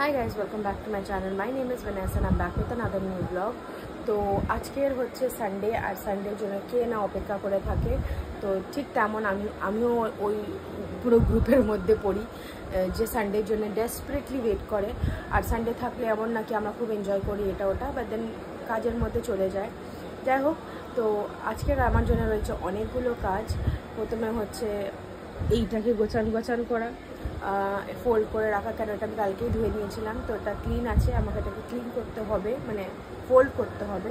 Hi guys, welcome back to my channel. My name is Vanessa and I'm back with another new vlog. তো আজকের হচ্ছে Sunday আর সানডের জন্য কে না অপেক্ষা করে থাকে। তো ঠিক তেমন আমিও ওই পুরো গ্রুপের মধ্যে পড়ি যে সানডের জন্য ডেসপারেটলি ওয়েট করে। আর সানডে থাকলে এমন নাকি আমরা খুব এনজয় করি এটা ওটা, বাট দেন কাজের মধ্যে চলে যায়। যাই হোক, তো আজকের আমার জন্য রয়েছে অনেকগুলো কাজ। প্রথমে হচ্ছে এইটাকে গোছান করা, ফোল্ড করে রাখা, কেন এটা আমি কালকেই ধুয়ে নিয়েছিলাম। তো এটা ক্লিন আছে, আমাকে এটাকে ক্লিন করতে হবে, মানে ফোল্ড করতে হবে।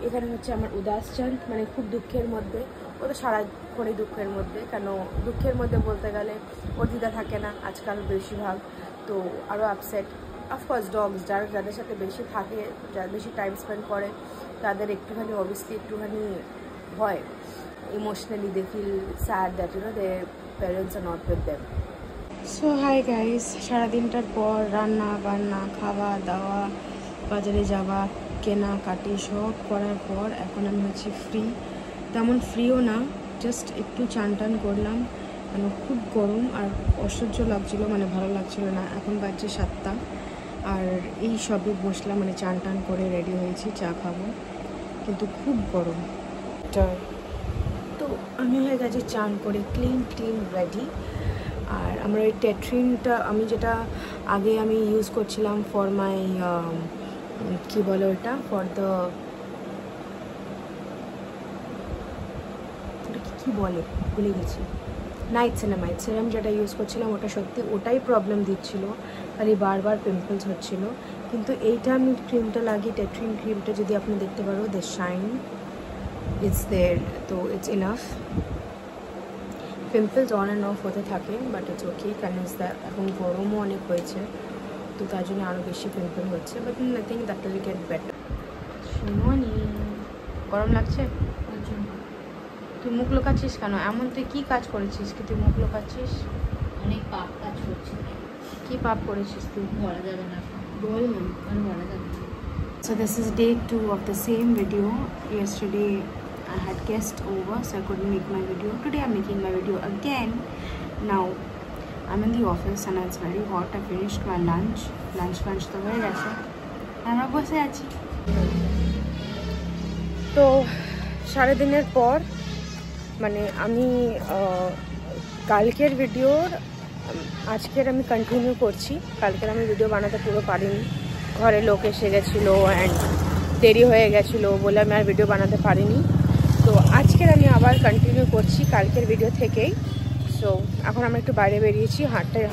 এখানে হচ্ছে আমার উদাস চাঁদ, মানে খুব দুঃখের মধ্যে। ও তো সারাক্ষণই দুঃখের মধ্যে, কেন দুঃখের মধ্যে বলতে গেলে ওর দিদা থাকে না আজকাল বেশিরভাগ, তো আরও আপসেট। অফকোর্স ডগস যাদের সাথে বেশি থাকে, যারা বেশি টাইম স্পেন্ড করে, তাদের একটুখানি অবভিয়াসলি একটুখানি হয় emotionally, they feel sad that their parents are not with them. So hi guys, সারাদিনটার পর রান্না বান্না, খাওয়া দাওয়া, বাজারে যাওয়া, কেনাকাটি সব করার পর এখন আমি হচ্ছে ফ্রি। তেমন ফ্রিও না, জাস্ট একটু চান টান করলাম, কেন খুব গরম আর অসহ্য লাগছিলো, মানে ভালো লাগছিলো না। এখন বাজছে 7টা আর এই সবে বসলাম, মানে চান টান করে রেডি হয়েছি, চা খাবো, কিন্তু খুব গরম। তো আমি হয়ে গেছি চান করে ক্লিন রেডি। আর আমার এই টেট্রিনটা আমি যেটা আগে আমি ইউজ করছিলাম ফর মাই কী বলে ওটা, ফর দ্য কী বলে ভুলে গেছি, নাইট্রামাইড সিরাম যেটা ইউজ করছিলাম, ওটা সত্যি ওটাই প্রবলেম দিচ্ছিল, খালি বারবার পিম্পলস হচ্ছিল। কিন্তু এইটা আমি ক্রিমটা লাগিয়ে, টেট্রিন ক্রিমটা যদি আপনি দেখতে পারো, দ্য শাইন ইটস দেয়ার, তো it's enough. Pimples on and of হতে থাকে, বাট ইটস ওকে, কেন এখন গরমও অনেক হয়েছে, তো তার জন্য আরও বেশি পিম্পল হচ্ছে, but I think that will get better. শুনি গরম লাগছে, তুই মুখ লোকাচ্ছিস কেন? এমন তুই কী কাজ করেছিস কি তুই মুখ লোকাচ্ছিস? অনেক পাপ কাজ করছি। কী পাপ করেছিস তুই? বলা যাবে না, বল না, আর বলা যাবে না। So this is day 2 of the same video. Yesterday I had guests over, so I couldn't make my video. Today I'm making my video again. Now I'm in the office and it's very hot. I finished my lunch তো হয়ে গেছে, আমরা বসে আছি। তো সারাদিনের পর, মানে আমি কালকের ভিডিওর আজকের আমি কন্টিনিউ করছি। কালকের আমি ভিডিও বানাতে পুরো পারিনি, ঘরে লোক এসে গেছিলো অ্যান্ড দেরি হয়ে গেছিলো বলে আমি আর ভিডিও বানাতে পারিনি। তো আজকের আমি আবার কন্টিনিউ করছি কালকের ভিডিও থেকেই। সো এখন আমরা একটু বাইরে বেরিয়েছি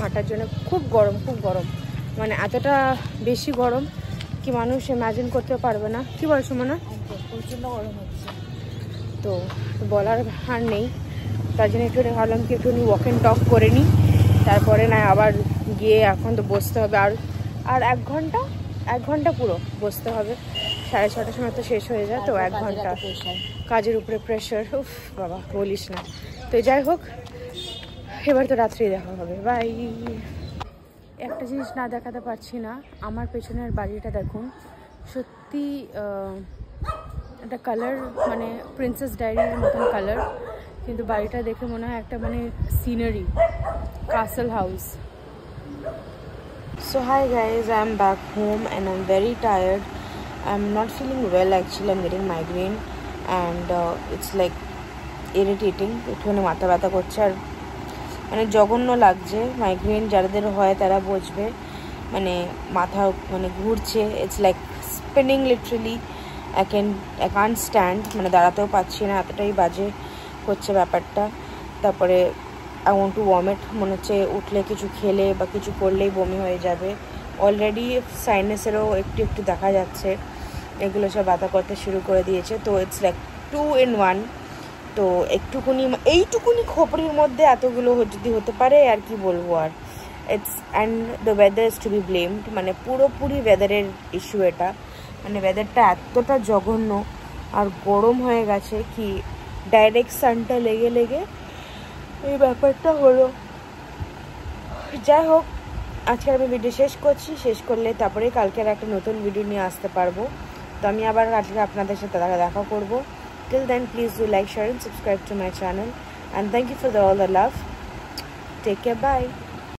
হাঁটার জন্য। খুব গরম, মানে এতটা বেশি গরম কি মানুষ ইমাজিন করতে পারবে না। কি বল সুমনা? প্রচণ্ড গরম হচ্ছে, তো বলার আর নেই। তার জন্য একটু ভাবলাম কি একটু ওয়াক অ্যান্ড টক করে নিই, তারপরে না আবার গিয়ে এখন তো বসতে হবে আর এক ঘন্টা পুরো বসতে হবে। 6:30টার সময় তো শেষ হয়ে যায়, তো 1 ঘন্টা কাজের উপরে প্রেশার, উফ বাবা বলিস না। তো যাই হোক, এবার তো রাত্রেই দেখা হবে, বাই। একটা জিনিস না দেখাতে পারছি না, আমার পেছনের বাড়িটা দেখুন, সত্যি একটা কালার, মানে প্রিন্সেস ডায়েরির মতন কালার, কিন্তু বাড়িটা দেখে মনে হয় একটা মানে scenery, castle house. So hi guys, I'm back home and I'm very tired. I'm not feeling well actually. I'm getting migraine and it's like irritating. একটুখানি মাথা ব্যথা করছে আর মানে জঘন্য লাগছে। মাইগ্রেন যাদের হয় তারা বুঝবে, মানে মাথা মানে ঘুরছে, it's like spinning literally. I can't stand, মানে দাঁড়াতেও পারছি না, এতটাই বাজে হচ্ছে ব্যাপারটা। তারপরে I want to vomit, মনে হচ্ছে উঠলে কিছু খেলে বা কিছু করলেই বমি হয়ে যাবে। অলরেডি সাইনাসেরও একটু দেখা যাচ্ছে, এগুলো সব ব্যথা করতে শুরু করে দিয়েছে। তো ইটস লাইক 2 in 1। তো এইটুকুনি খোপড়ির মধ্যে এতগুলো যদি হতে পারে আর কি বলবো। আর and the weather is to be blamed, মানে পুরোপুরি ওয়েদারের ইস্যু এটা। মানে ওয়েদারটা এতটা জঘন্য আর গরম হয়ে গেছে কি ডাইরেক্ট সানটা লেগে এই ব্যাপারটা হলো। যাই হোক, আজকে আমি ভিডিও শেষ করলে তারপরে কালকে আর একটা নতুন ভিডিও নিয়ে আসতে পারবো। তো আমি আবার কালকে আপনাদের সাথে দেখা করবো। Till then, please do like, share and subscribe to my channel. And thank you for all the love. Take care, bye.